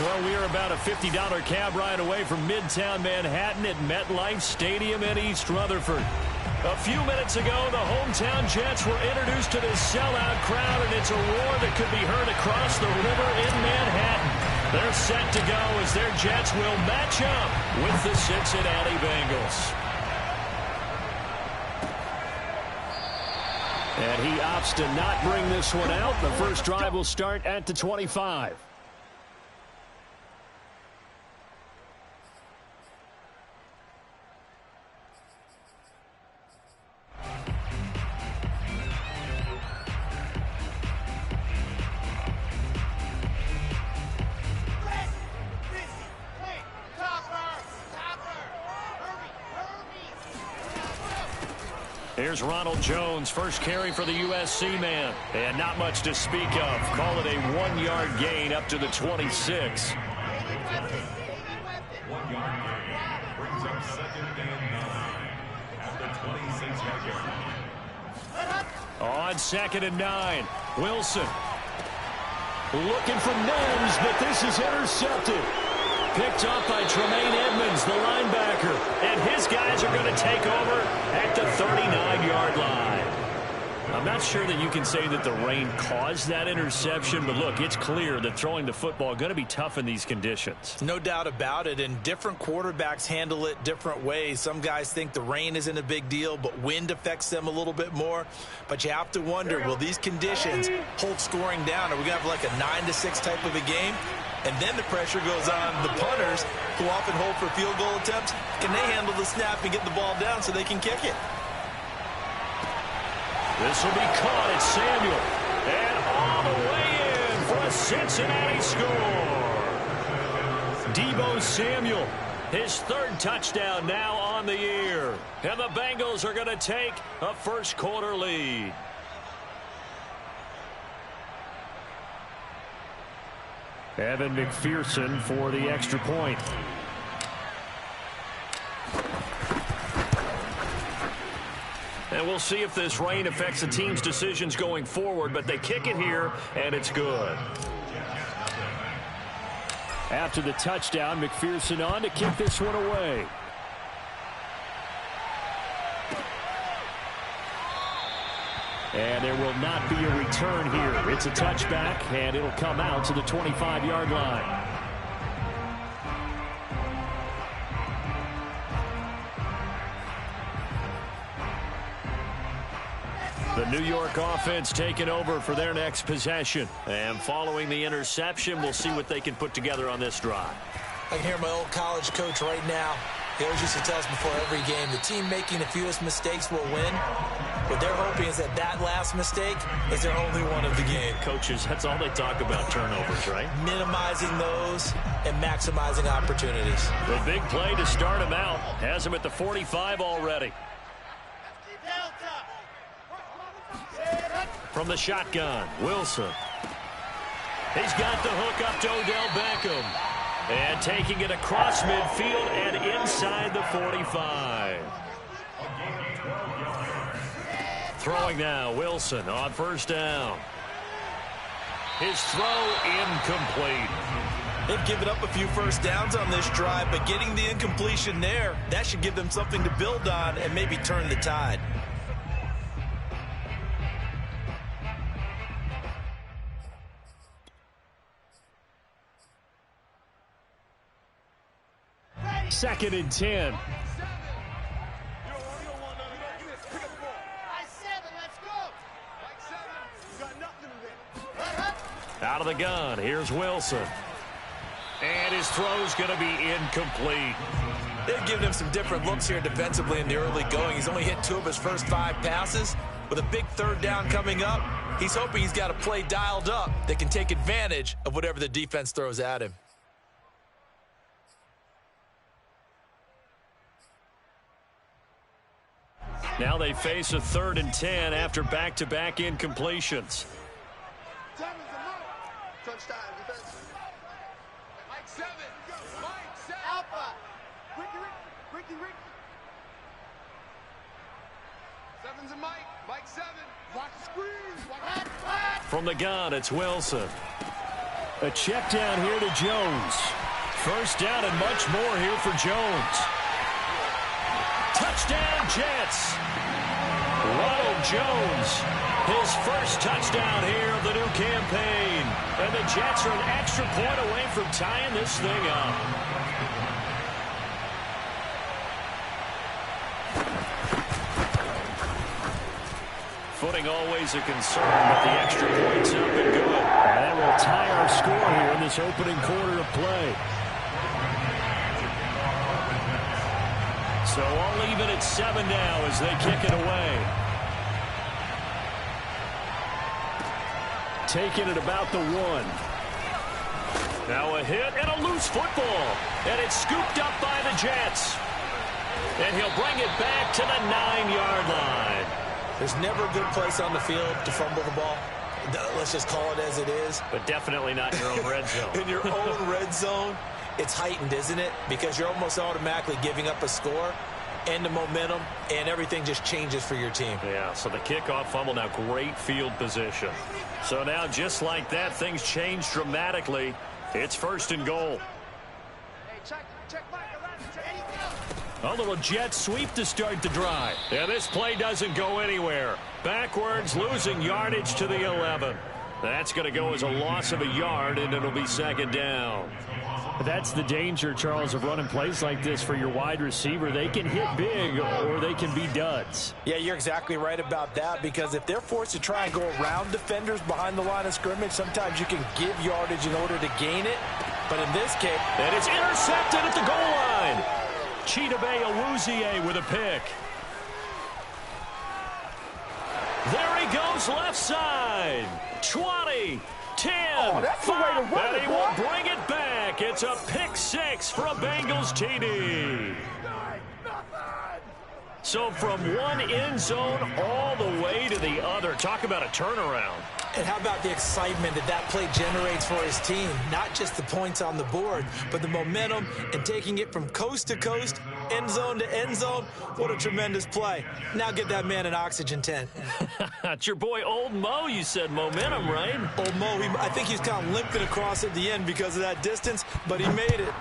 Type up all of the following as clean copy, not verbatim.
Well, we are about a $50 cab ride away from Midtown Manhattan at MetLife Stadium in East Rutherford. A few minutes ago, the hometown Jets were introduced to this sellout crowd, and it's a roar that could be heard across the river in Manhattan. They're set to go as their Jets will match up with the Cincinnati Bengals. And he opts to not bring this one out. The first drive will start at the 25. Here's Ronald Jones, first carry for the USC man. And not much to speak of. Call it a 1-yard gain up to the 26. 1 yard gain brings up 2nd and 9 at the 26-yard line. On 2nd and 9, Wilson. Looking for Mims, but this is intercepted. Picked up by Tremaine Edmonds, the linebacker. And his guys are going to take over at the 39-yard line. I'm not sure that you can say that the rain caused that interception, but look, it's clear that throwing the football is going to be tough in these conditions. No doubt about it, and different quarterbacks handle it different ways. Some guys think the rain isn't a big deal, but wind affects them a little bit more. But you have to wonder, will these conditions hold scoring down? Are we going to have like a 9-6 type of a game? And then the pressure goes on the punters, who often hold for field goal attempts. Can they handle the snap and get the ball down so they can kick it? This will be caught at Samuel. And all the way in for a Cincinnati score. Deebo Samuel, his 3rd touchdown now on the year. And the Bengals are going to take a first-quarter lead. Evan McPherson for the extra point. And we'll see if this rain affects the team's decisions going forward, but they kick it here, and it's good. After the touchdown, McPherson on to kick this one away. And there will not be a return here. It's a touchback, and it'll come out to the 25-yard line. The New York offense taking over for their next possession. And following the interception, we'll see what they can put together on this drive. I can hear my old college coach right now. He always used to tell us before every game, the team making the fewest mistakes will win. What they're hoping is that that last mistake is their only one of the game. Coaches, that's all they talk about, turnovers, right? Minimizing those and maximizing opportunities. The big play to start him out has him at the 45 already. From the shotgun, Wilson. He's got the hook up to Odell Beckham. And taking it across midfield and inside the 45. Throwing now, Wilson on first down. His throw incomplete. They've given up a few first downs on this drive, but getting the incompletion there, that should give them something to build on and maybe turn the tide. Second and 10. Out of the gun, here's Wilson. And his throw's going to be incomplete. They've given him some different looks here defensively in the early going. He's only hit 2 of his first 5 passes. With a big 3rd down coming up, he's hoping he's got a play dialed up that can take advantage of whatever the defense throws at him. Now they face a 3rd and 10 after back-to-back incompletions. Touchdown, defense. Mike 7. Mike 7. Alpha. Ricky. 7's a Mike. Mike 7. Watch the screen. From the gun, it's Wilson. A check down here to Jones. First down and much more here for Jones. Touchdown, Jets. Ronald Jones, his first touchdown here of the new campaign. And the Jets are an extra point away from tying this thing up. Footing always a concern, but the extra point's up and good. And that will tie our score here in this opening quarter of play. So all even at 7 now as they kick it away. Taking it about the 1. Now a hit and a loose football. And it's scooped up by the Jets. And he'll bring it back to the 9-yard line. There's never a good place on the field to fumble the ball. Let's just call it as it is. But definitely not in your own red zone. In your own red zone, it's heightened, isn't it? Because you're almost automatically giving up a score and the momentum, and everything just changes for your team. Yeah, so the kickoff fumble, now great field position. So now just like that, things change dramatically. It's 1st and goal. A little jet sweep to start the drive. Yeah, this play doesn't go anywhere. Backwards, losing yardage to the 11. That's going to go as a loss of a yard, and it'll be 2nd down. That's the danger, Charles, of running plays like this for your wide receiver. They can hit big or they can be duds. Yeah, you're exactly right about that, because if they're forced to try and go around defenders behind the line of scrimmage, sometimes you can give yardage in order to gain it. But in this case, and it's intercepted at the goal line. Chidobe Awuzie with a pick. There he goes left side. 20, 10, oh, that's 5, the way to run and he will bring it back. It's a pick 6 for a Bengals TD. So from one end zone all the way to the other. Talk about a turnaround. And how about the excitement that that play generates for his team? Not just the points on the board, but the momentum and taking it from coast to coast, end zone to end zone. What a tremendous play. Now get that man an oxygen tent. It's your boy Old Mo, you said. Momentum, right? Old Mo, I think he's kind of limping across at the end because of that distance, but he made it.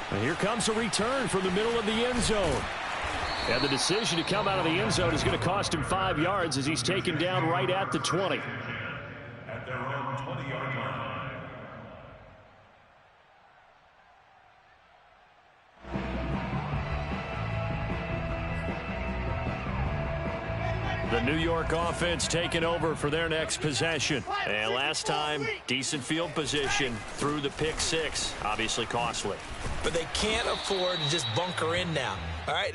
And here comes a return from the middle of the end zone. And the decision to come out of the end zone is going to cost him 5 yards as he's taken down right at the 20. At their own 20-yard line. The New York offense taking over for their next possession. And last time, decent field position through the pick 6. Obviously costly. But they can't afford to just bunker in now. All right,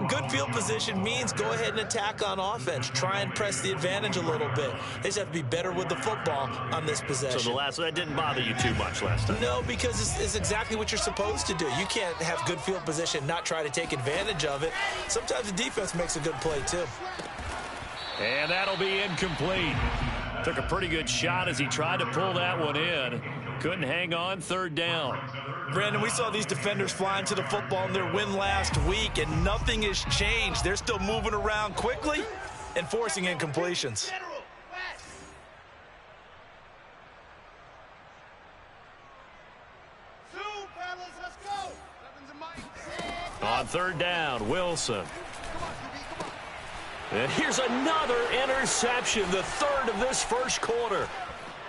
good field position means go ahead and attack on offense. Try and press the advantage a little bit. They just have to be better with the football on this possession. So that didn't bother you too much last time? No, because it's exactly what you're supposed to do. You can't have good field position and not try to take advantage of it. Sometimes the defense makes a good play, too. And that'll be incomplete. Took a pretty good shot as he tried to pull that one in. Couldn't hang on. 3rd down. Brandon, we saw these defenders flying to the football in their win last week, and nothing has changed. They're still moving around quickly and forcing incompletions. On 3rd down, Wilson. And here's another interception, the 3rd of this first quarter.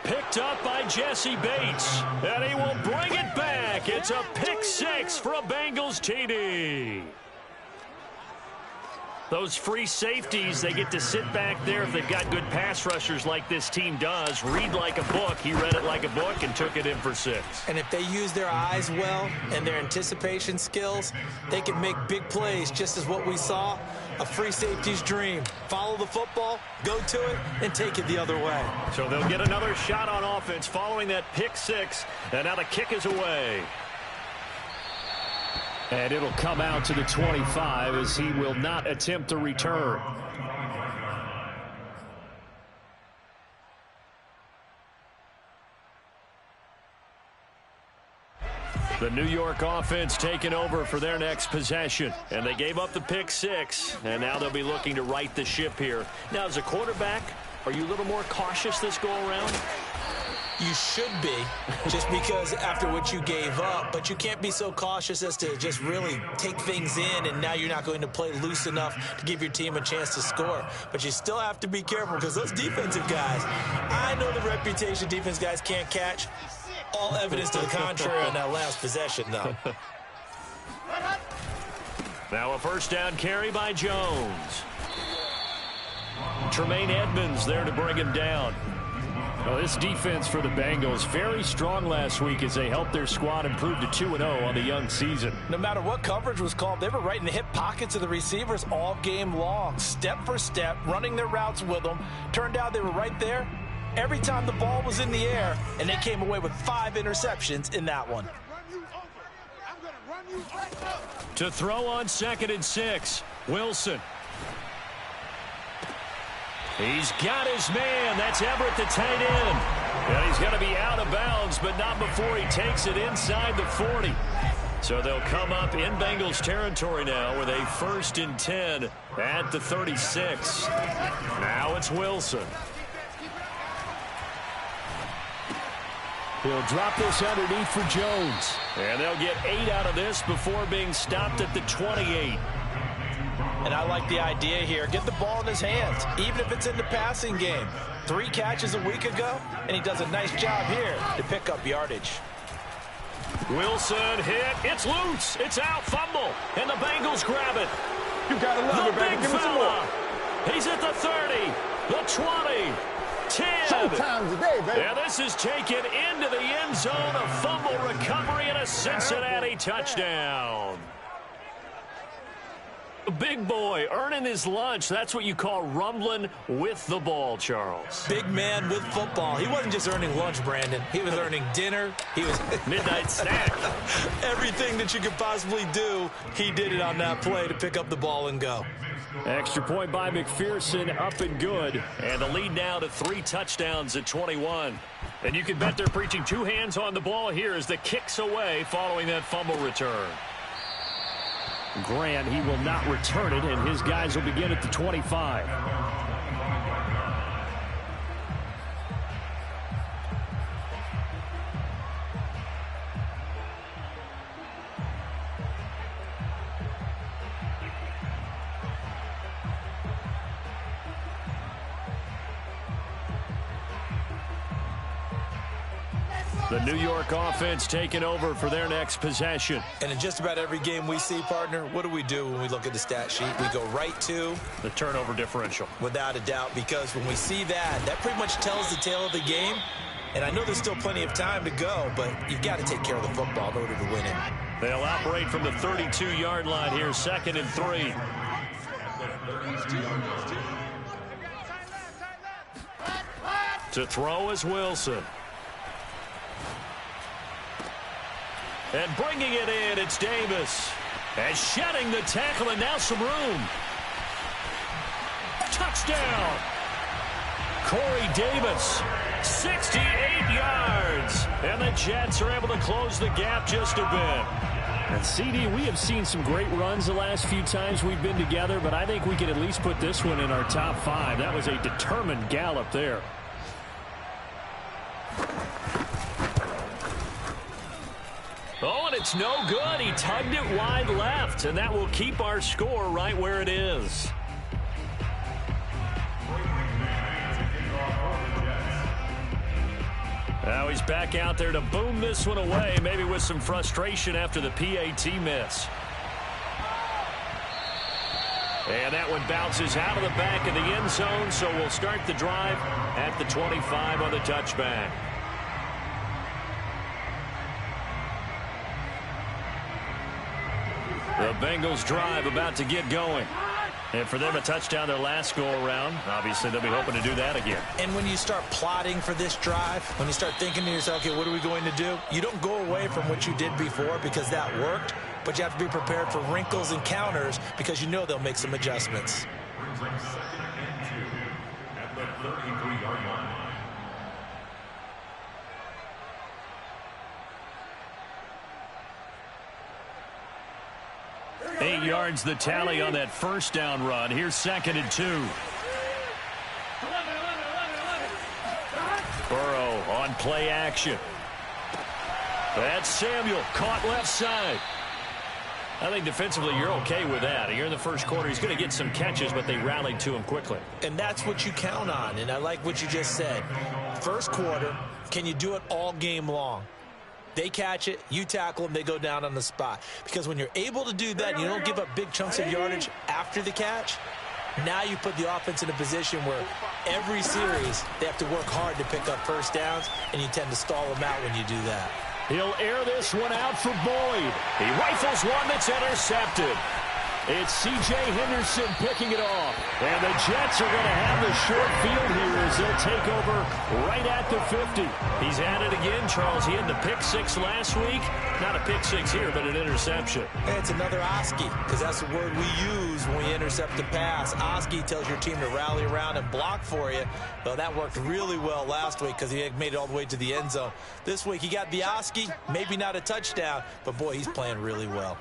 Picked up by Jesse Bates, and he will bring it back. It's a pick 6 for a Bengals TD. Those free safeties, they get to sit back there if they've got good pass rushers like this team does. Read like a book. He read it like a book and took it in for 6. And if they use their eyes well and their anticipation skills, they can make big plays, just as what we saw. A free safety's dream. Follow the football, go to it, and take it the other way. So they'll get another shot on offense following that pick 6, and now the kick is away. And it'll come out to the 25 as he will not attempt to return. The New York offense taking over for their next possession. And they gave up the pick 6, and now they'll be looking to right the ship here. Now, as a quarterback, Are you a little more cautious this go-around? You should be, just because after what you gave up, but you can't be so cautious as to just really take things in, and now you're not going to play loose enough to give your team a chance to score. But you still have to be careful, because those defensive guys, I know the reputation defense guys can't catch. All evidence to the contrary on that last possession, though. Now a first down carry by Jones. Tremaine Edmonds there to bring him down. Well, this defense for the Bengals, very strong last week as they helped their squad improve to 2-0 on the young season. No matter what coverage was called, they were right in the hip pockets of the receivers all game long, step for step, running their routes with them. Turned out they were right there every time the ball was in the air, and they came away with 5 interceptions in that one. To throw on 2nd and 6, Wilson. He's got his man. That's Everett, the tight end. And he's going to be out of bounds, but not before he takes it inside the 40. So they'll come up in Bengals territory now with a 1st and 10 at the 36. Now it's Wilson. He'll drop this underneath for Jones. And they'll get 8 out of this before being stopped at the 28. And I like the idea here. Get the ball in his hands, even if it's in the passing game. 3 catches a week ago, and he does a nice job here to pick up yardage. Wilson hit. It's loose. It's out. Fumble. And the Bengals grab it. You got to love it, baby. Give me some more. He's at the 30, the 20, 10. Showtime today, baby. And this is taken into the end zone. A fumble recovery and a Cincinnati touchdown. Big boy earning his lunch. That's what you call rumbling with the ball, Charles. Big man with football. He wasn't just earning lunch, Brandon. He was earning dinner. He was midnight snack. Everything that you could possibly do, he did it on that play to pick up the ball and go. Extra point by McPherson, up and good. And the lead now to 3 touchdowns at 21. And you can bet they're preaching 2 hands on the ball here as the kick's away following that fumble return. Grant, he will not return it, and his guys will begin at the 25. The New York offense taking over for their next possession. And in just about every game we see, partner, what do we do when we look at the stat sheet? We go right to the turnover differential. Without a doubt, because when we see that pretty much tells the tale of the game. And I know there's still plenty of time to go, but you've got to take care of the football in order to win it. They'll operate from the 32-yard line here, 2nd and 3. To throw is Wilson. And bringing it in, it's Davis. And shedding the tackle, and now some room. Touchdown! Corey Davis, 68 yards. And the Jets are able to close the gap just a bit. And CD, we have seen some great runs the last few times we've been together, but I think we can at least put this one in our top 5. That was a determined gallop there. Oh, and it's no good. He tugged it wide left, and that will keep our score right where it is. Now he's back out there to boom this one away, maybe with some frustration after the PAT miss. And that one bounces out of the back of the end zone, so we'll start the drive at the 25 on the touchback. The Bengals drive about to get going. And for them, a touchdown their last go-around. Obviously, they'll be hoping to do that again. And when you start plotting for this drive, when you start thinking to yourself, okay, what are we going to do? You don't go away from what you did before because that worked, but you have to be prepared for wrinkles and counters because you know they'll make some adjustments. Brings up 2nd and 2 at the 33-yard line. 8 yards the tally on that first down run. Here's 2nd and 2. On play action. That's Samuel, caught left side. I think defensively you're okay with that. You're in the first quarter. He's going to get some catches, but they rallied to him quickly. And that's what you count on, and I like what you just said. First quarter, can you do it all game long? They catch it, you tackle them, they go down on the spot. Because when you're able to do that, and you don't give up big chunks of yardage after the catch, now you put the offense in a position where every series they have to work hard to pick up first downs, and you tend to stall them out when you do that. He'll air this one out for Boyd. He rifles one that's intercepted. It's C.J. Henderson picking it off. And the Jets are going to have the short field here as they'll take over right at the 50. He's at it again, Charles. He had the pick six last week. Not a pick six here, but an interception. Hey, it's another Oski, because that's the word we use when we intercept the pass. Oski tells your team to rally around and block for you. Well, that worked really well last week because he made it all the way to the end zone. This week he got the Oski, maybe not a touchdown, but boy, he's playing really well.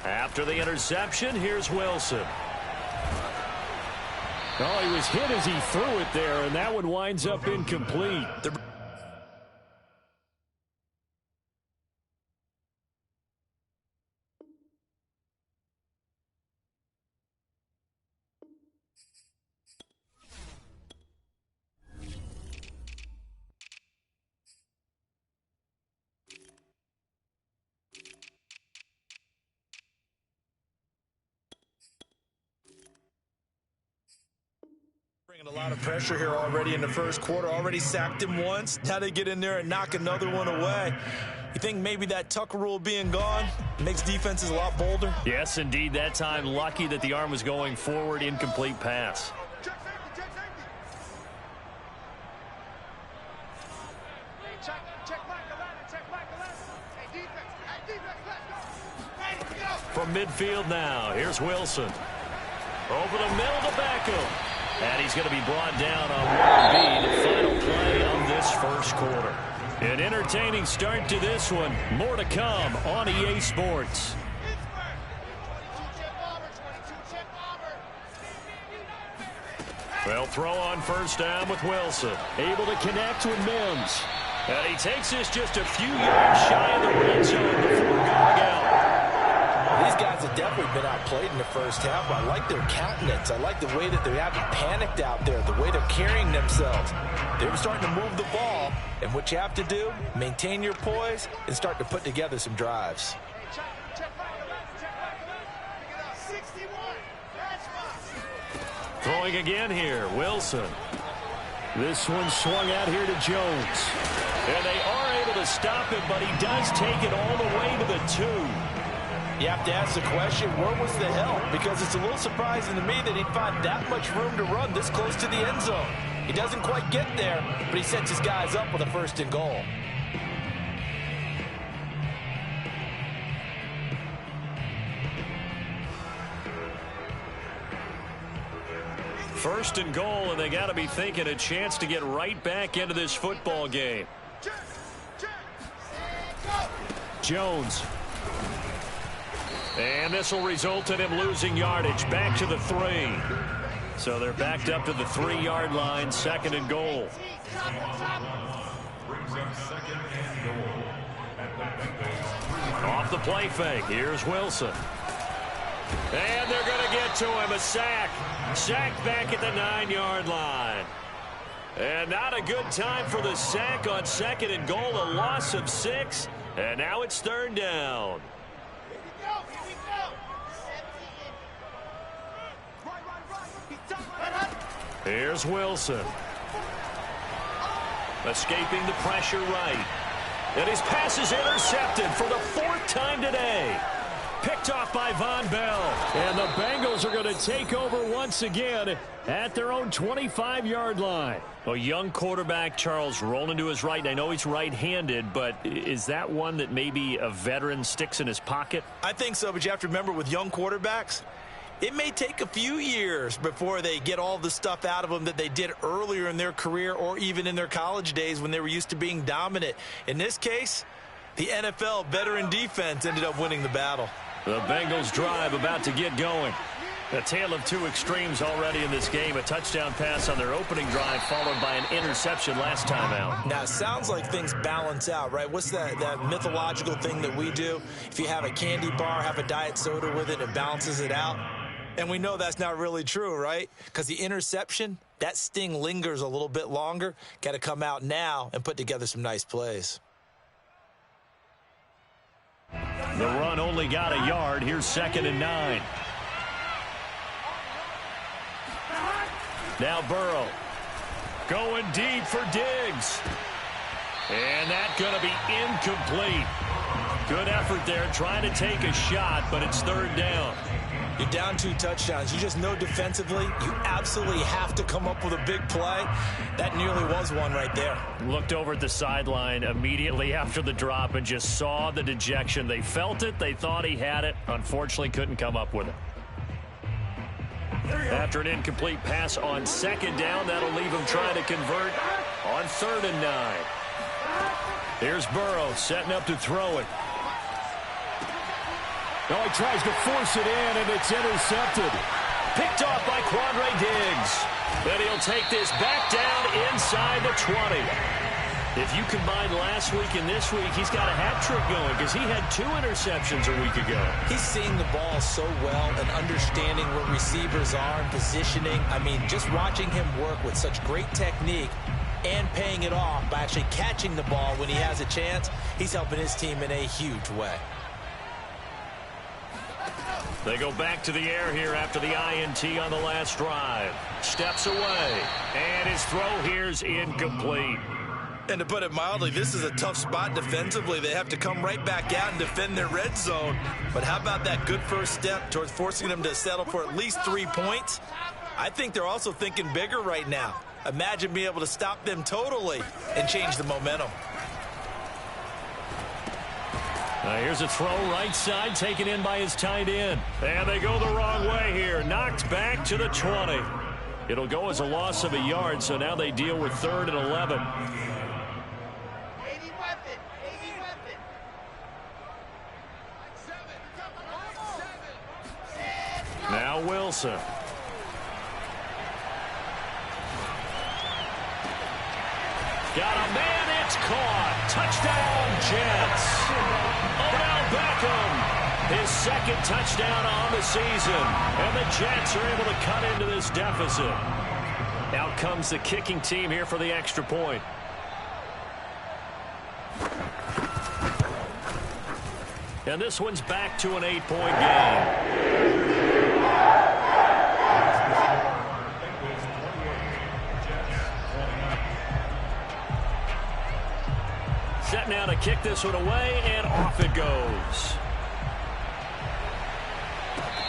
After the interception, here's Wilson. Oh, he was hit as he threw it there, and that one winds up incomplete. Bringing a lot of pressure here already in the first quarter. Already sacked him once. Now they get in there and knock another one away. You think maybe that Tucker rule being gone makes defenses a lot bolder? Yes, indeed. That time, lucky that the arm was going forward. Incomplete pass. From midfield now, here's Wilson. Over the middle to Beckham. And he's going to be brought down on what will be the final play of this first quarter. An entertaining start to this one. More to come on EA Sports. They'll throw on first down with Wilson. Able to connect with Mims. And he takes this just a few yards shy of the red zone before going out. These guys have definitely been outplayed in the first half, but I like their countenance. I like the way that they haven't panicked out there, the way they're carrying themselves. They're starting to move the ball, and what you have to do, maintain your poise and start to put together some drives. Throwing again here, Wilson. This one swung out here to Jones. And they are able to stop him, but he does take it all the way to the 2. You have to ask the question, where was the help? Because it's a little surprising to me that he'd find that much room to run this close to the end zone. He doesn't quite get there, but he sets his guys up with a first and goal. First and goal, and they got to be thinking a chance to get right back into this football game. Jones. And this will result in him losing yardage back to the 3. So they're backed up to the 3-yard line, second and goal. Off the play fake, here's Wilson. And they're going to get to him, a sack. Sack back at the 9-yard line. And not a good time for the sack on second and goal, a loss of 6. And now it's third down. Here's Wilson. Escaping the pressure right. And his pass is intercepted for the 4th time today. Picked off by Von Bell. And the Bengals are going to take over once again at their own 25-yard line. A young quarterback, Charles, rolling to his right. I know he's right-handed, but is that one that maybe a veteran sticks in his pocket? I think so, but you have to remember with young quarterbacks, it may take a few years before they get all the stuff out of them that they did earlier in their career or even in their college days when they were used to being dominant. In this case, the NFL veteran defense ended up winning the battle. The Bengals drive about to get going. A tale of two extremes already in this game. A touchdown pass on their opening drive followed by an interception last time out. Now, it sounds like things balance out, right? What's that mythological thing that we do? If you have a candy bar, have a diet soda with it, it balances it out. And we know that's not really true, right? Because the interception, that sting lingers a little bit longer. Got to come out now and put together some nice plays. The run only got a yard. Here's 2nd and 9. Now Burrow going deep for Diggs. And that's going to be incomplete. Good effort there trying to take a shot, but it's 3rd down. You're down 2 touchdowns. You just know defensively you absolutely have to come up with a big play. That nearly was one right there. Looked over at the sideline immediately after the drop and just saw the dejection. They felt it. They thought he had it. Unfortunately, couldn't come up with it. After an incomplete pass on 2nd down, that'll leave him trying to convert on 3rd and 9. Here's Burrow setting up to throw it. Oh, he tries to force it in, and it's intercepted. Picked off by Quandre Diggs. Then he'll take this back down inside the 20. If you combine last week and this week, he's got a hat trick going because he had 2 interceptions a week ago. He's seeing the ball so well and understanding where receivers are and positioning. I mean, just watching him work with such great technique and paying it off by actually catching the ball when he has a chance, he's helping his team in a huge way. They go back to the air here after the INT on the last drive. Steps away, and his throw here's incomplete. And to put it mildly, this is a tough spot defensively. They have to come right back out and defend their red zone. But how about that good first step towards forcing them to settle for at least 3 points? I think they're also thinking bigger right now. Imagine being able to stop them totally and change the momentum. Here's a throw right side, taken in by his tight end. And they go the wrong way here. Knocked back to the 20. It'll go as a loss of a yard, so now they deal with 3rd and 11. Now Wilson. Got a man, it's caught. Touchdown, Jets. Odell Beckham, his 2nd touchdown on the season. And the Jets are able to cut into this deficit. Out comes the kicking team here for the extra point. And this one's back to an 8-point game. Set now to kick this one away, and off it goes.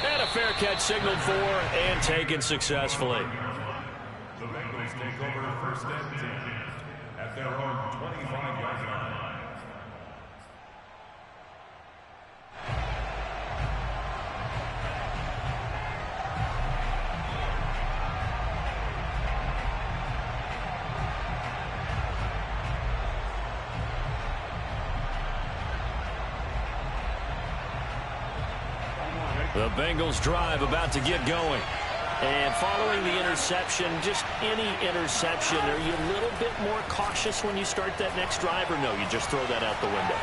And a fair catch signaled for and taken successfully. The Bengals take over 1st and 10 at their own 25-yard line. The Bengals drive about to get going. And following the interception, just any interception, are you a little bit more cautious when you start that next drive, or no, you just throw that out the window?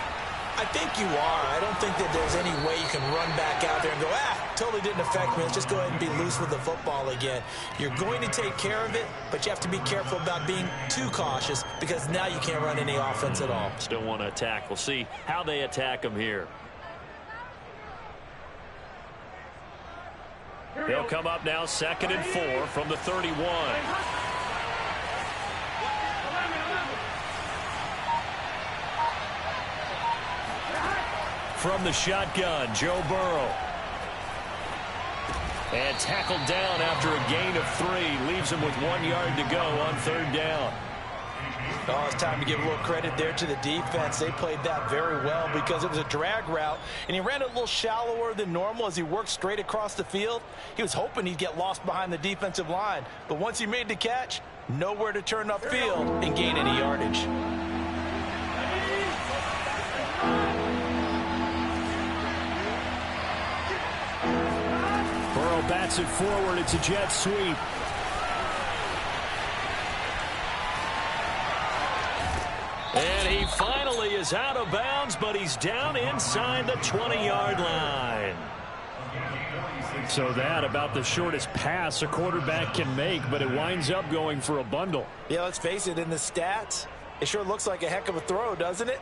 I think you are. I don't think that there's any way you can run back out there and go, totally didn't affect me. Let's just go ahead and be loose with the football again. You're going to take care of it, but you have to be careful about being too cautious because now you can't run any offense at all. Still want to attack. We'll see how they attack them here. They'll come up now 2nd and 4 from the 31. From the shotgun, Joe Burrow. And tackled down after a gain of 3. Leaves him with 1 yard to go on 3rd down. Oh, it's time to give a little credit there to the defense. They played that very well because it was a drag route, and he ran it a little shallower than normal as he worked straight across the field. He was hoping he'd get lost behind the defensive line, but once he made the catch, nowhere to turn upfield and gain any yardage. bats it forward. It's a jet sweep. And he finally is out of bounds, but he's down inside the 20-yard line. So that about the shortest pass a quarterback can make, but it winds up going for a bundle. Yeah, let's face it, in the stats, it sure looks like a heck of a throw, doesn't it?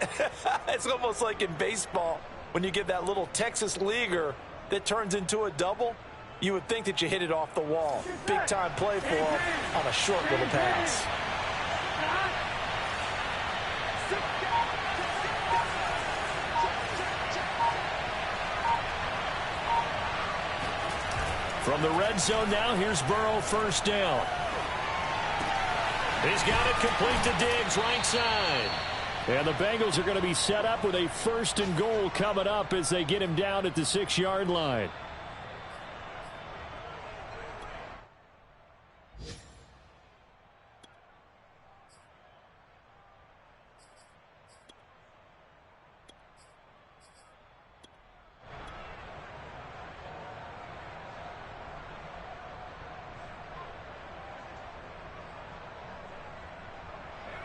It's almost like in baseball when you get that little Texas leaguer that turns into a double. You would think that you hit it off the wall. Big-time play for him on a short little pass. From the red zone now, here's Burrow, first down. He's got it complete to Diggs, right side. And the Bengals are going to be set up with a 1st and goal coming up as they get him down at the 6-yard line.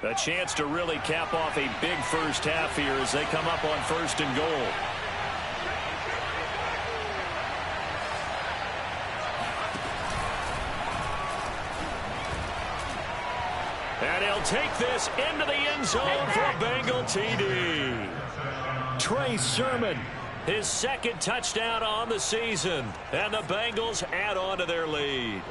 A chance to really cap off a big first half here as they come up on 1st and goal. And he'll take this into the end zone for a Bengal TD. Trey Sermon, his 2nd touchdown on the season. And the Bengals add on to their lead.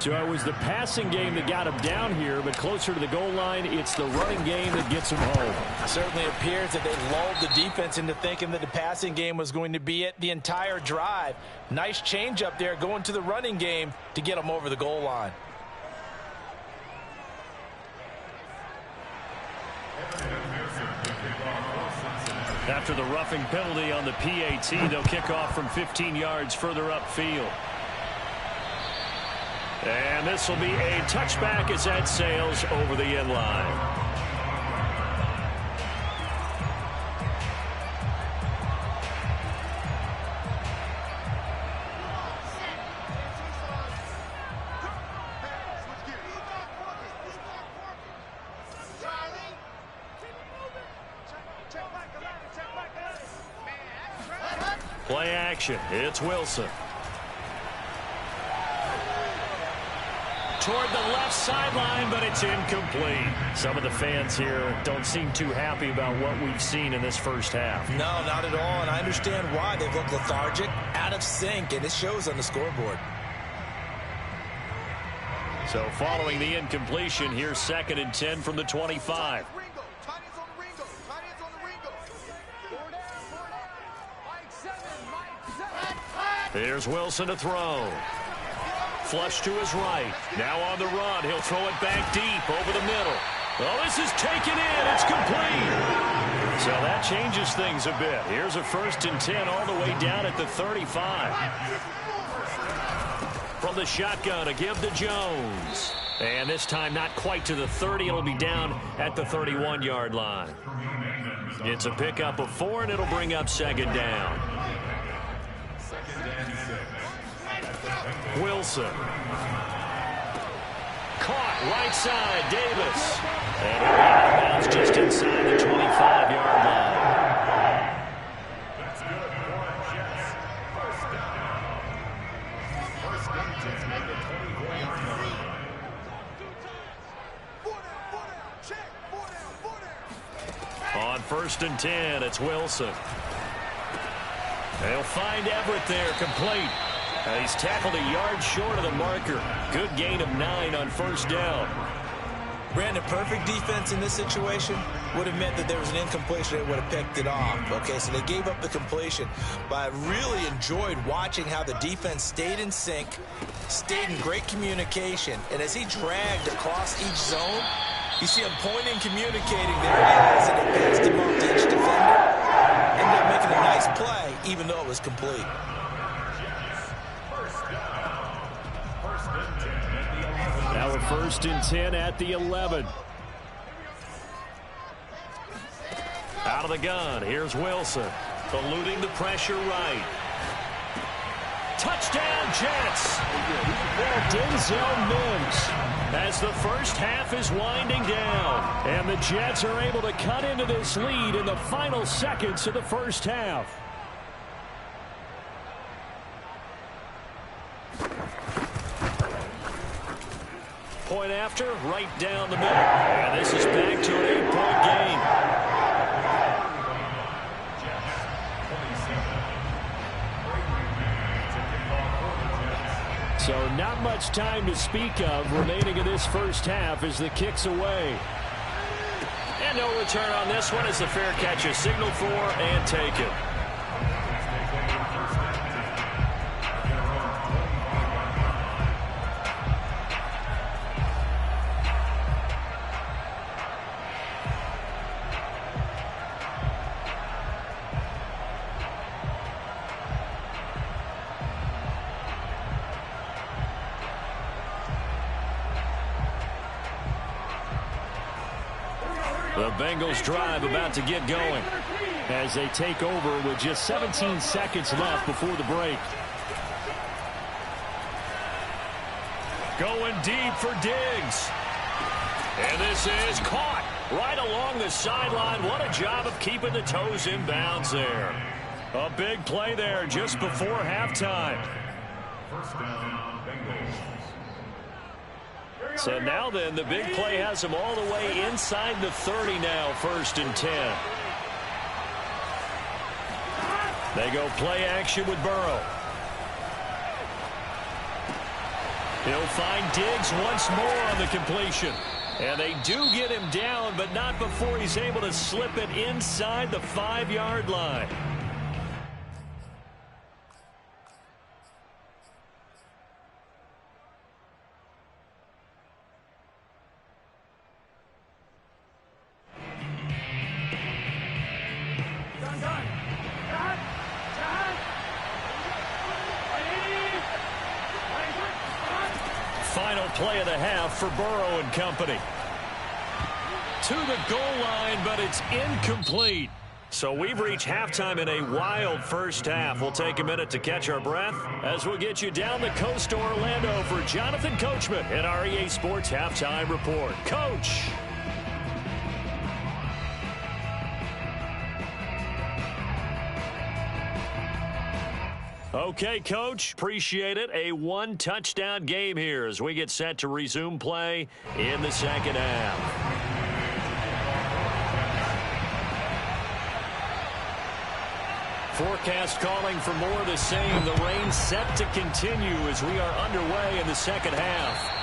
So it was the passing game that got him down here, but closer to the goal line, it's the running game that gets him home. It certainly appears that they lulled the defense into thinking that the passing game was going to be it the entire drive. Nice change up there going to the running game to get him over the goal line. After the roughing penalty on the PAT, they'll kick off from 15 yards further upfield. And this will be a touchback as that sails over the end line. Play action. It's Wilson. Toward the left sideline, but it's incomplete. Some of the fans here don't seem too happy about what we've seen in this first half. No, not at all, and I understand why. They've looked lethargic, out of sync, and it shows on the scoreboard. So following the incompletion, here's 2nd and 10 from the 25. Here's Wilson to throw. Flush to his right. Now on the run. He'll throw it back deep over the middle. Oh, this is taken in. It's complete. So that changes things a bit. Here's a 1st and 10 all the way down at the 35. From the shotgun, a give to Jones. And this time not quite to the 30. It'll be down at the 31-yard line. It's a pickup of 4, and it'll bring up 2nd down. Wilson. Caught right side, Davis. And he'll be out of bounds just inside the 25-yard line. On 1st and 10, it's Wilson. They'll find Everett there, complete. He's tackled a yard short of the marker. Good gain of 9 on 1st down. Brandon, perfect defense in this situation would have meant that there was an incompletion. They would have picked it off. Okay, so they gave up the completion. But I really enjoyed watching how the defense stayed in sync, stayed in great communication. And as he dragged across each zone, you see him pointing, communicating. There it is, and it passed him off to each defender. Ended up making a nice play, even though it was complete. Now a 1st and 10 at the 11. Out of the gun, here's Wilson. Eluding the pressure right. Touchdown, Jets. Denzel Mims as the first half is winding down. And the Jets are able to cut into this lead in the final seconds of the first half. Point after, right down the middle. And this is back to an 8-point game. So not much time to speak of remaining in this first half as the kick's away. And no return on this one as the fair catch is signaled for and taken. The Bengals drive about to get going as they take over with just 17 seconds left before the break. Going deep for Diggs. And this is caught right along the sideline. What a job of keeping the toes in bounds there. A big play there just before halftime. First down, Bengals. So now then, the big play has them all the way inside the 30 now, 1st and 10. They go play action with Burrow. He'll find Diggs once more on the completion. And they do get him down, but not before he's able to slip it inside the 5-yard line. Final play of the half for Burrow and company. To the goal line, but it's incomplete. So we've reached halftime in a wild first half. We'll take a minute to catch our breath as we'll get you down the coast to Orlando for Jonathan Coachman and our EA Sports Halftime Report. Coach. Okay, Coach, appreciate it. A one-touchdown game here as we get set to resume play in the second half. Forecast calling for more of the same. The rain set to continue as we are underway in the second half.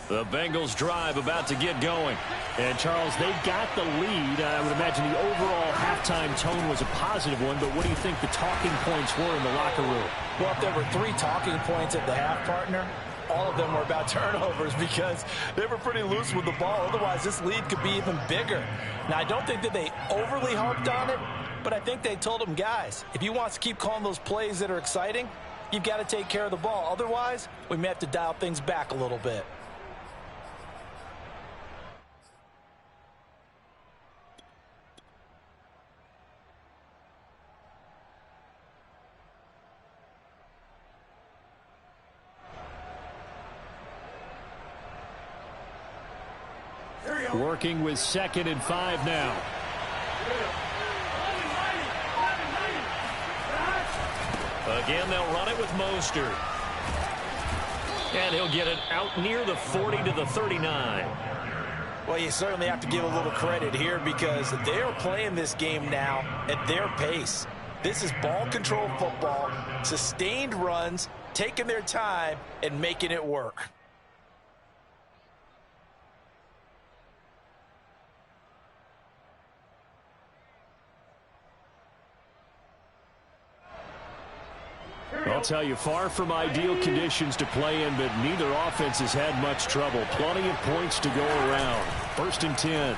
The Bengals drive about to get going. And, Charles, they've got the lead. I would imagine the overall halftime tone was a positive one, but what do you think the talking points were in the locker room? Well, if there were 3 talking points at the half, partner, all of them were about turnovers because they were pretty loose with the ball. Otherwise, this lead could be even bigger. Now, I don't think that they overly harped on it, but I think they told them, guys, if you want to keep calling those plays that are exciting, you've got to take care of the ball. Otherwise, we may have to dial things back a little bit. Working with 2nd and 5 now. Again, they'll run it with Mostert. And he'll get it out near the 40 to the 39. Well, you certainly have to give a little credit here because they're playing this game now at their pace. This is ball control football, sustained runs, taking their time, and making it work. I'll tell you, far from ideal conditions to play in, but neither offense has had much trouble. Plenty of points to go around. 1st and 10.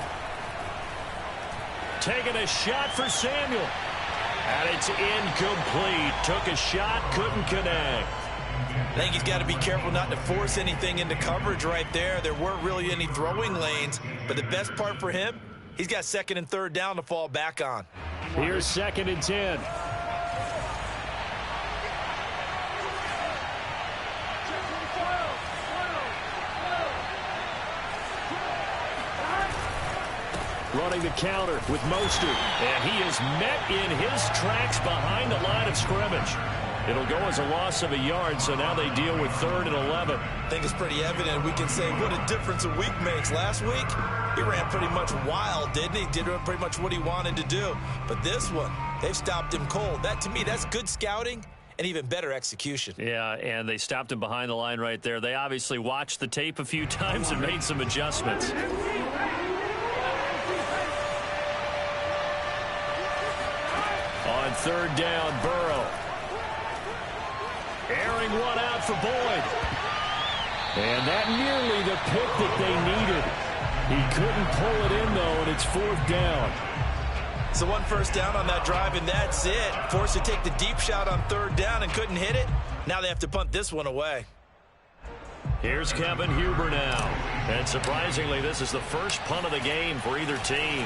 Taking a shot for Samuel. And it's incomplete. Took a shot, couldn't connect. I think he's got to be careful not to force anything into coverage right there. There weren't really any throwing lanes, but the best part for him, he's got 2nd and 3rd down to fall back on. Here's 2nd and 10. Running the counter with Mostert. And he is met in his tracks behind the line of scrimmage. It'll go as a loss of a yard, so now they deal with 3rd and 11. I think it's pretty evident. We can say what a difference a week makes. Last week, he ran pretty much wild, didn't he? Did pretty much what he wanted to do. But this one, they've stopped him cold. That, to me, that's good scouting and even better execution. Yeah, and they stopped him behind the line right there. They obviously watched the tape a few times and made some adjustments. On 3rd down, Burrow. Airing one out for Boyd. And that nearly the pick that they needed. He couldn't pull it in, though, and it's 4th down. So 1 first down on that drive, and that's it. Forced to take the deep shot on 3rd down and couldn't hit it. Now they have to punt this one away. Here's Kevin Huber now. And surprisingly, this is the first punt of the game for either team.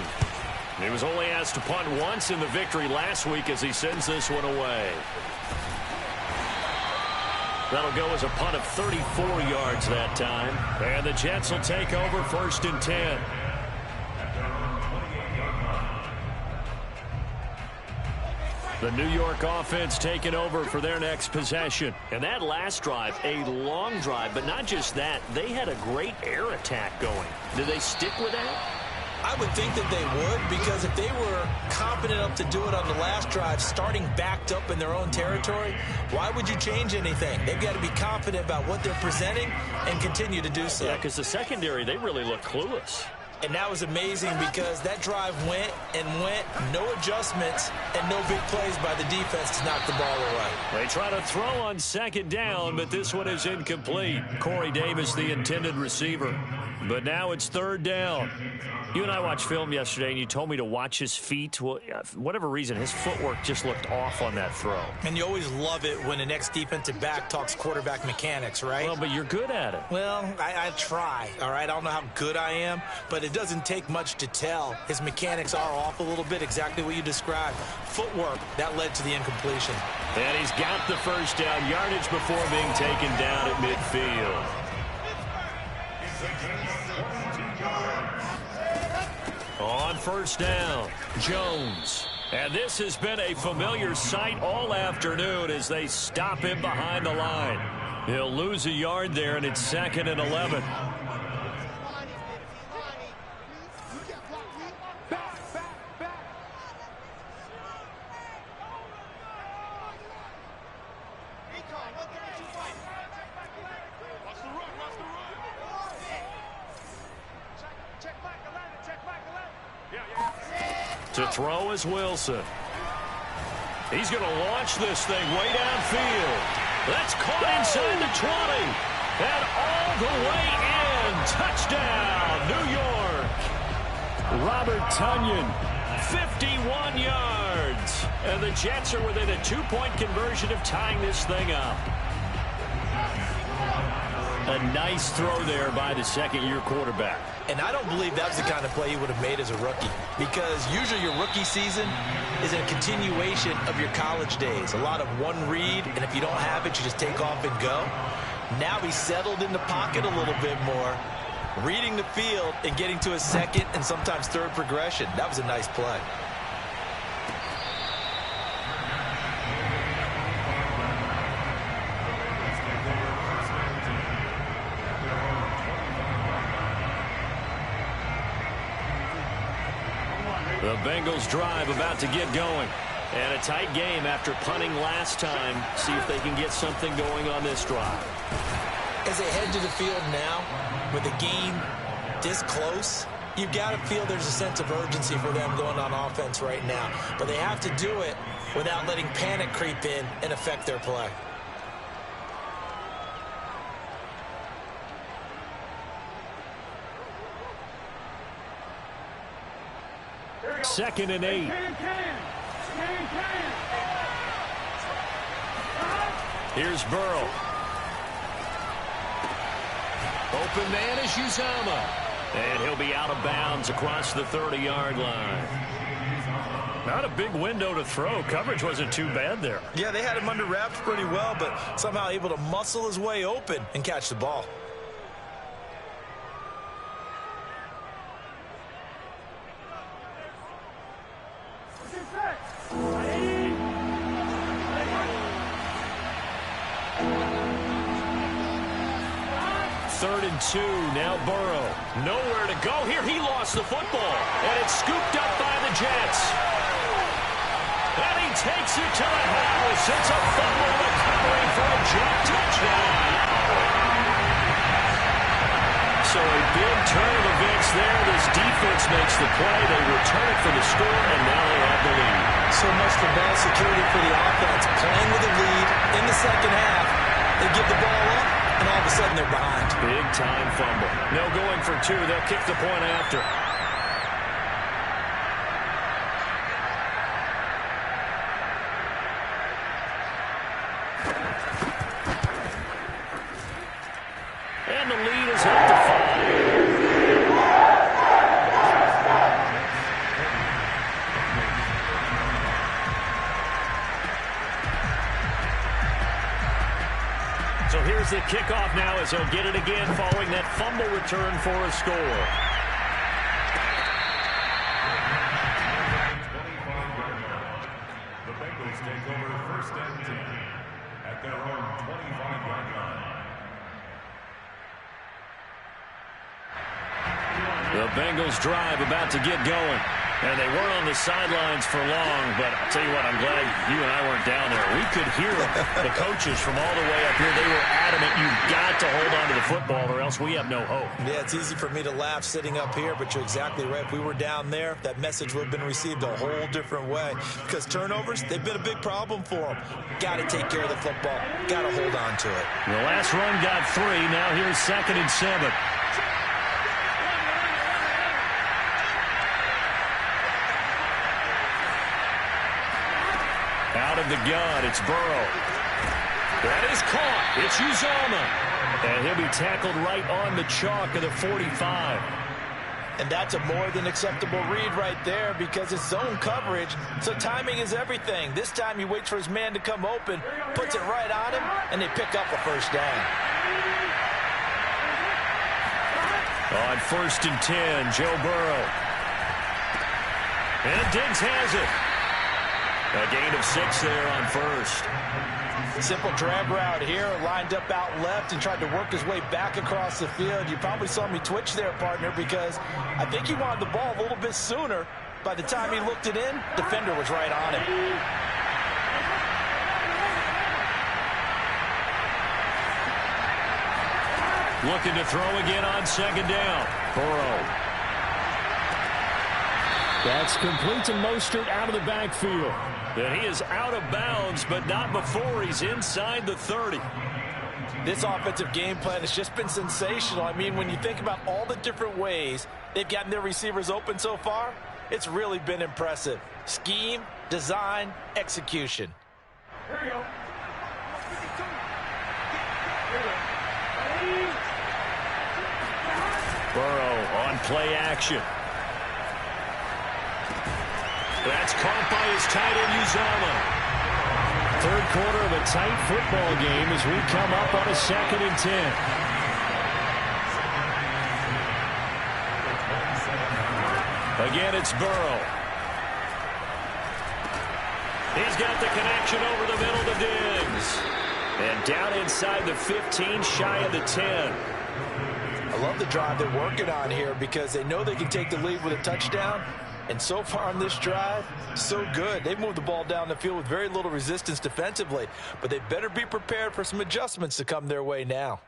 He was only asked to punt once in the victory last week as he sends this one away. That'll go as a punt of 34 yards that time. And the Jets will take over 1st and 10. The New York offense taking over for their next possession. And that last drive, a long drive, but not just that. They had a great air attack going. Did they stick with that? I would think that they would, because if they were confident enough to do it on the last drive, starting backed up in their own territory, why would you change anything? They've got to be confident about what they're presenting and continue to do so. Yeah, because the secondary, they really look clueless. And that was amazing because that drive went and went, no adjustments, and no big plays by the defense to knock the ball away. They try to throw on 2nd down, but this one is incomplete. Corey Davis, the intended receiver. But now it's 3rd down. You and I watched film yesterday, and you told me to watch his feet. Well, for whatever reason, his footwork just looked off on that throw. And you always love it when the next defensive back talks quarterback mechanics, right? Well, but you're good at it. Well, I try, all right? I don't know how good I am, but it doesn't take much to tell. His mechanics are off a little bit, exactly what you described. Footwork, that led to the incompletion. And he's got the 1st down yardage before being taken down at midfield. On 1st down, Jones. And this has been a familiar sight all afternoon as they stop him behind the line. He'll lose a yard there, and it's 2nd and 11. To throw is Wilson. He's going to launch this thing way downfield. That's caught inside the 20. And all the way in. Touchdown, New York. Robert Tonyan, 51 yards. And the Jets are within a 2-point conversion of tying this thing up. A nice throw there by the 2nd-year quarterback. And I don't believe that was the kind of play he would have made as a rookie, because usually your rookie season is a continuation of your college days. A lot of one read, and if you don't have it, you just take off and go. Now he's settled in the pocket a little bit more, reading the field and getting to his 2nd and sometimes 3rd progression. That was a nice play. The Bengals drive about to get going. And a tight game after punting last time. See if they can get something going on this drive. As they head to the field now, with the game this close, you've got to feel there's a sense of urgency for them going on offense right now. But they have to do it without letting panic creep in and affect their play. 2nd and 8. Here's Burrow. Open man is Uzomah. And he'll be out of bounds across the 30-yard line. Not a big window to throw. Coverage wasn't too bad there. Yeah, they had him under wraps pretty well, but somehow able to muscle his way open and catch the ball. Third and 2, now Burrow. Nowhere to go here. He lost the football, and it's scooped up by the Jets. And he takes it to the house. It's a fumble recovery for a Jet touchdown. So a big turn of events there. This defense makes the play. They return it for the score, and now they have the lead. So much for ball security for the offense. Playing with a lead in the second half. They give the ball up, and all of a sudden they're behind. Big-time fumble. No going for 2. They'll kick the point after. And the lead is up to 5. So here's the kickoff now as he'll get it again following that fumble return for a score. 25-yard line. The Bengals take over 1st and 10 at their own 25-yard line. The Bengals drive about to get going. And they weren't on the sidelines for long, but I'll tell you what, I'm glad you and I weren't down there. We could hear the coaches from all the way up here. They were adamant, you've got to hold on to the football or else we have no hope. Yeah, it's easy for me to laugh sitting up here, but you're exactly right. If we were down there, that message would have been received a whole different way. Because turnovers, they've been a big problem for them. Got to take care of the football. Got to hold on to it. The last run got 3. Now here's 2nd and 7. Out of the gun, it's Burrow. That is caught. It's Uzomah. And he'll be tackled right on the chalk of the 45. And that's a more than acceptable read right there because it's zone coverage, so timing is everything. This time he waits for his man to come open, puts it right on him, and they pick up a 1st down. On 1st and 10, Joe Burrow. And Diggs has it. A gain of 6 there on 1st. Simple drag route here, lined up out left and tried to work his way back across the field. You probably saw me twitch there, partner, because I think he wanted the ball a little bit sooner. By the time he looked it in, defender was right on him. Looking to throw again on 2nd down. Burrow. That's complete to Mostert out of the backfield. And he is out of bounds, but not before he's inside the 30. This offensive game plan has just been sensational. I mean, when you think about all the different ways they've gotten their receivers open so far, it's really been impressive. Scheme, design, execution. Here we go. Burrow on play action. That's caught by his tight end, Uzomah. 3rd quarter of a tight football game as we come up on a 2nd and 10. Again, it's Burrow. He's got the connection over the middle to Diggs. And down inside the 15, shy of the 10. I love the drive they're working on here because they know they can take the lead with a touchdown. And so far on this drive, so good. They've moved the ball down the field with very little resistance defensively, but they better be prepared for some adjustments to come their way now.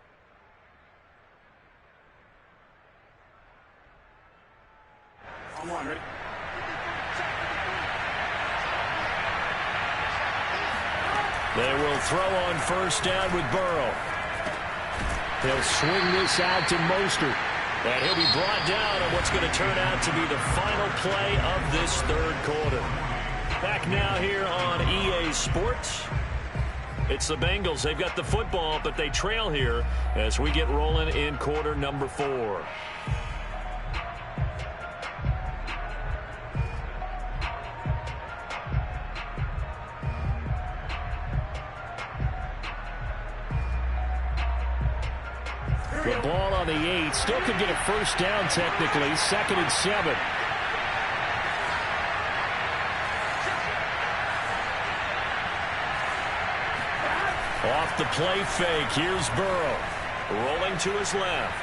They will throw on 1st down with Burrow. They'll swing this out to Mostert. And he'll be brought down on what's going to turn out to be the final play of this third quarter. Back now here on EA Sports. It's the Bengals. They've got the football, but they trail here as we get rolling in quarter number 4. The ball on the 8. Still could get a first down technically. 2nd and 7. Off the play fake. Here's Burrow. Rolling to his left.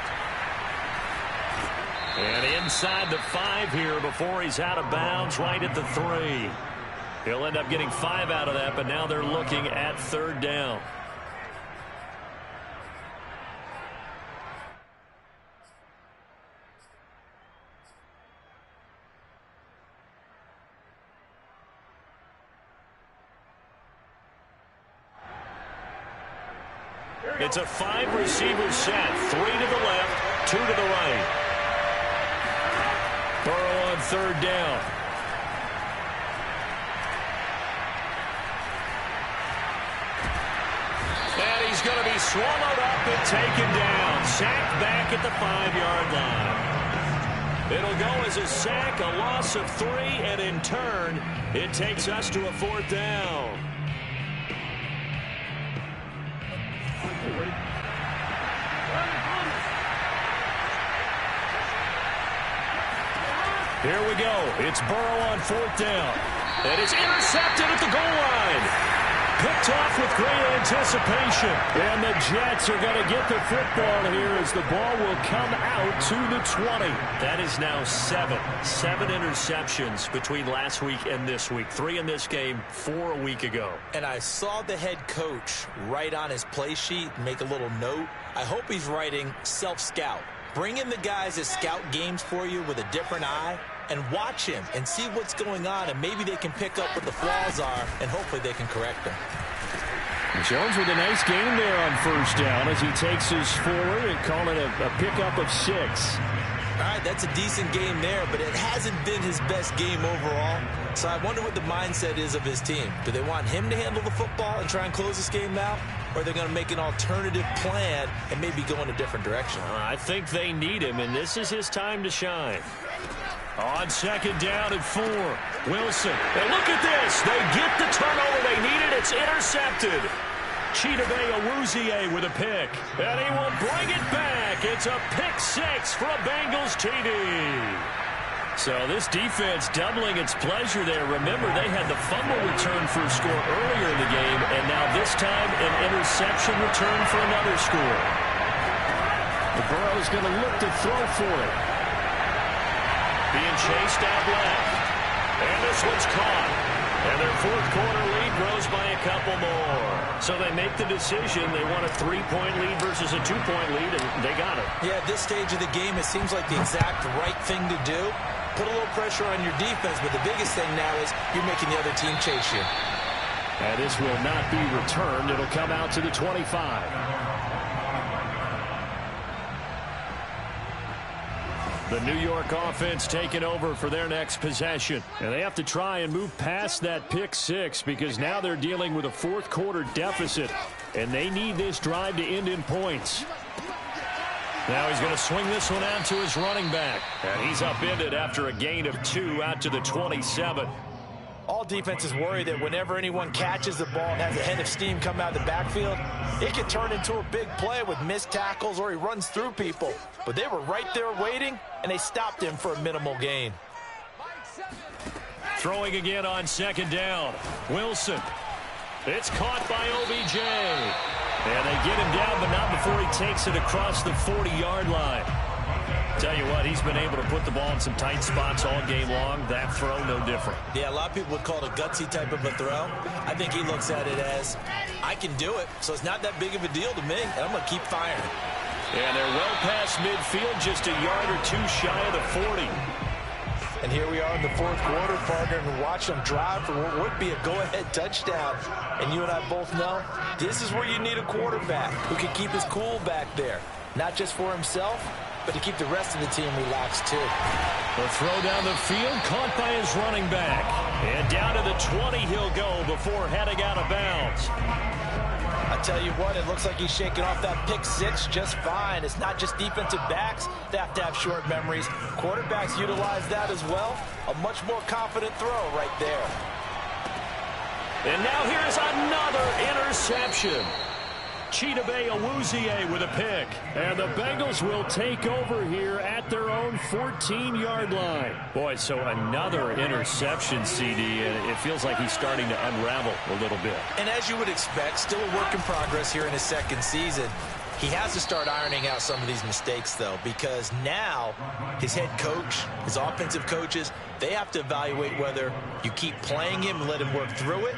And inside the 5 here before he's out of bounds, right at the 3. He'll end up getting 5 out of that, but now they're looking at 3rd down. It's a 5-receiver set. 3 to the left, 2 to the right. Burrow on 3rd down. And he's going to be swallowed up and taken down. Sacked back at the 5-yard line. It'll go as a sack, a loss of 3, and in turn, it takes us to a 4th down. Here we go. It's Burrow on 4th down. And it's intercepted at the goal line. Picked off with great anticipation. And the Jets are going to get the football here as the ball will come out to the 20. That is now 7 interceptions between last week and this week. 3 in this game, 4 a week ago. And I saw the head coach write on his play sheet, make a little note. I hope he's writing self-scout. Bring in the guys that scout games for you with a different eye and watch him and see what's going on, and maybe they can pick up what the flaws are, and hopefully they can correct them. Jones with a nice gain there on 1st down as he takes us forward and call it a pickup of 6. All right, that's a decent game there, but it hasn't been his best game overall. So I wonder what the mindset is of his team. Do they want him to handle the football and try and close this game out? Or are they going to make an alternative plan and maybe go in a different direction? I think they need him, and this is his time to shine. On 2nd down and 4. Wilson. And look at this. They get the turnover they needed. It's intercepted. Chidobe Awuzie with a pick. And he will bring it back. It's a pick 6 for a Bengals TD. So this defense doubling its pleasure there. Remember, they had the fumble return for a score earlier in the game, and now this time an interception return for another score. The Burrow's going to look to throw for it. Being chased out left. And this one's caught. And their 4th quarter lead grows by a couple more. So they make the decision. They want a 3-point lead versus a 2-point lead, and they got it. Yeah, at this stage of the game, it seems like the exact right thing to do. Put a little pressure on your defense, but the biggest thing now is you're making the other team chase you. And this will not be returned. It'll come out to the 25. The New York offense taking over for their next possession. And they have to try and move past that pick 6 because now they're dealing with a 4th quarter deficit. And they need this drive to end in points. Now he's going to swing this one out to his running back. And he's upended after a gain of 2 out to the 27. All defenses worry that whenever anyone catches the ball and has a head of steam come out of the backfield, it can turn into a big play with missed tackles or he runs through people. But they were right there waiting, and they stopped him for a minimal gain. Throwing again on 2nd down. Wilson. It's caught by OBJ. And they get him down, but not before he takes it across the 40-yard line. Tell you what, he's been able to put the ball in some tight spots all game long. That throw, no different. Yeah, a lot of people would call it a gutsy type of a throw. I think he looks at it as, I can do it, so it's not that big of a deal to me, and I'm going to keep firing. And they're well past midfield, just a yard or 2 shy of the 40. And here we are in the 4th quarter, partner, and watch them drive for what would be a go-ahead touchdown. And you and I both know this is where you need a quarterback who can keep his cool back there, not just for himself, but to keep the rest of the team relaxed too. The throw down the field, caught by his running back. And down to the 20 he'll go before heading out of bounds. I tell you what, it looks like he's shaking off that pick six just fine. It's not just defensive backs that have to have short memories. Quarterbacks utilize that as well. A much more confident throw right there. And now here's another interception. Chidobe Awuzie with a pick. And the Bengals will take over here at their own 14-yard line. Boy, so another interception, CD, and it feels like he's starting to unravel a little bit. And as you would expect, still a work in progress here in his second season. He has to start ironing out some of these mistakes, though, because now his head coach, his offensive coaches, they have to evaluate whether you keep playing him and let him work through it,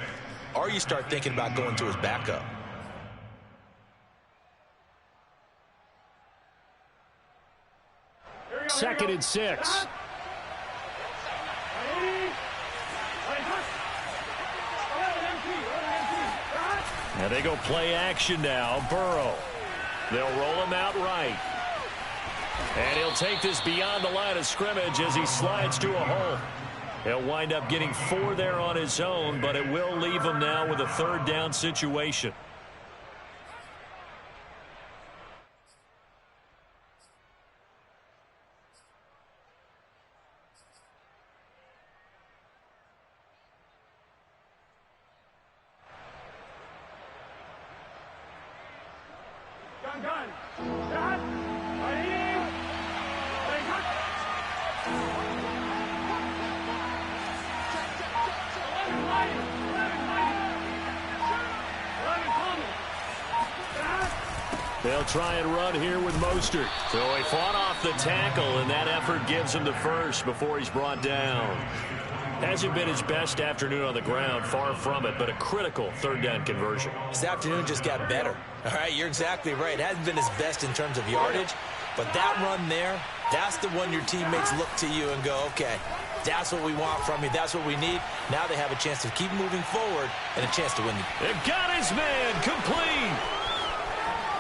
or you start thinking about going to his backup. Second and 6. Now they go play action now. Burrow. They'll roll him out right. And he'll take this beyond the line of scrimmage as he slides to a hole. He'll wind up getting 4 there on his own, but it will leave him now with a third down situation. They'll try and run here with Mostert. So he fought off the tackle, and that effort gives him the first before he's brought down. Hasn't been his best afternoon on the ground, far from it, but a critical third down conversion. This afternoon just got better. All right, you're exactly right. It hasn't been his best in terms of yardage, but that run there, that's the one your teammates look to you and go, okay, that's what we want from you. That's what we need. Now they have a chance to keep moving forward and a chance to win. It got his man complete.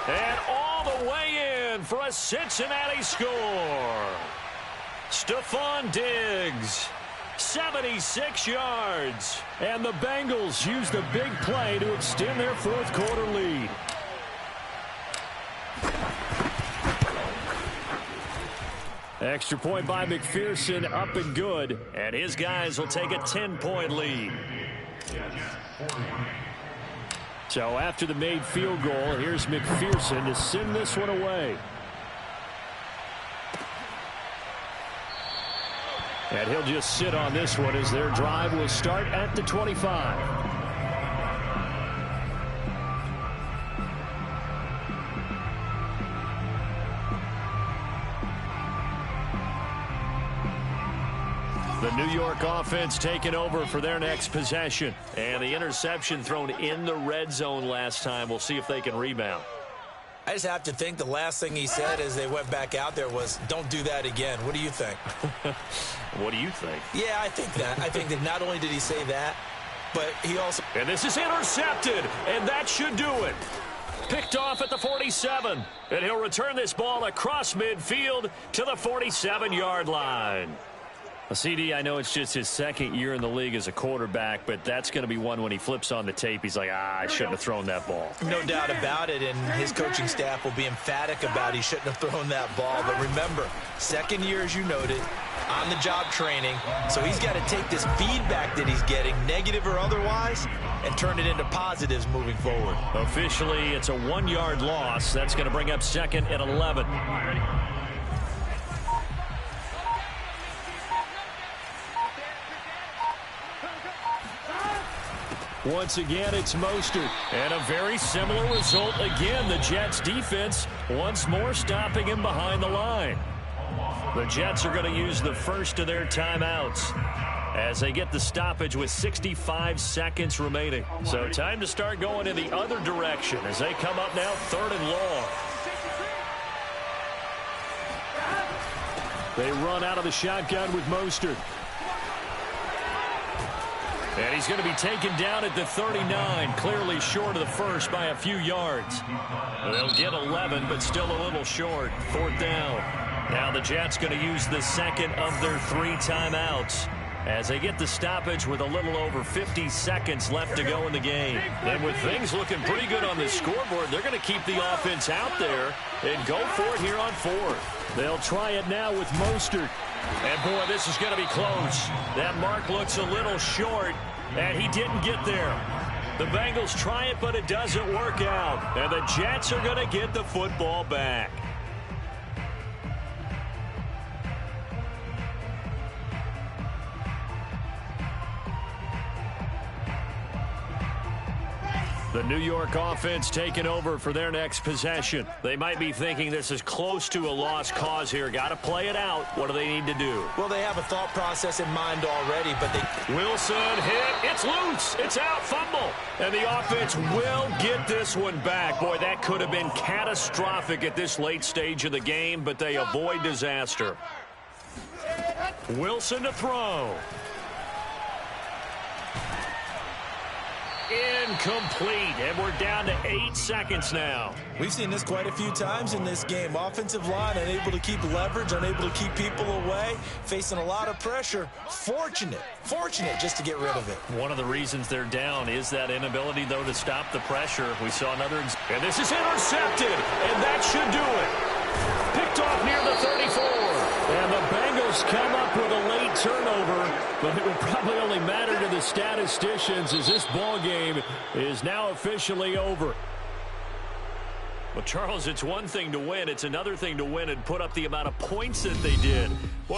And all the way in for a Cincinnati score. Stephon Diggs, 76 yards. And the Bengals use the big play to extend their fourth quarter lead. Extra point by McPherson, up and good. And his guys will take a 10-point lead. So after the made field goal, here's McPherson to send this one away. And he'll just sit on this one as their drive will start at the 25. The New York offense taking over for their next possession. And the interception thrown in the red zone last time. We'll see if they can rebound. I just have to think the last thing he said as they went back out there was, don't do that again. What do you think? What do you think? Yeah, I think that. I think that not only did he say that, but he also... And this is intercepted, and that should do it. Picked off at the 47. And he'll return this ball across midfield to the 47-yard line. CD, I know it's just his second year in the league as a quarterback, but that's going to be one when he flips on the tape. He's like, I shouldn't have thrown that ball. No doubt about it, and his coaching staff will be emphatic about he shouldn't have thrown that ball. But remember, second year, as you noted, on-the-job training, so he's got to take this feedback that he's getting, negative or otherwise, and turn it into positives moving forward. Officially, it's a 1-yard loss. That's going to bring up second and 11. Once again, it's Mostert. And a very similar result again. The Jets defense once more stopping him behind the line. The Jets are going to use the first of their timeouts as they get the stoppage with 65 seconds remaining. So time to start going in the other direction as they come up now third and long. They run out of the shotgun with Mostert. And he's going to be taken down at the 39, clearly short of the first by a few yards. They'll get 11, but still a little short. Fourth down. Now the Jets going to use the second of their 3 timeouts as they get the stoppage with a little over 50 seconds left to go in the game. And with things looking pretty good on the scoreboard, they're going to keep the offense out there and go for it here on 4th. They'll try it now with Mostert. And, boy, this is going to be close. That mark looks a little short, and he didn't get there. The Bengals try it, but it doesn't work out. And the Jets are going to get the football back. The New York offense taking over for their next possession. They might be thinking this is close to a lost cause here. Got to play it out. What do they need to do? Well, they have a thought process in mind already, but they... Wilson hit. It's loose. It's out. Fumble. And the offense will get this one back. Boy, that could have been catastrophic at this late stage of the game, but they avoid disaster. Wilson to throw. Incomplete, and we're down to 8 seconds now. We've seen this quite a few times in this game. Offensive line unable to keep leverage, unable to keep people away, facing a lot of pressure. Fortunate just to get rid of it. One of the reasons they're down is that inability, though, to stop the pressure. We saw another, and this is intercepted, and that should do it. Picked off near the 34. And the Bengals come up with a late turnover, but it would probably only matter to the statisticians as this ball game is now officially over. Well, Charles, it's one thing to win. It's another thing to win and put up the amount of points that they did. Boy,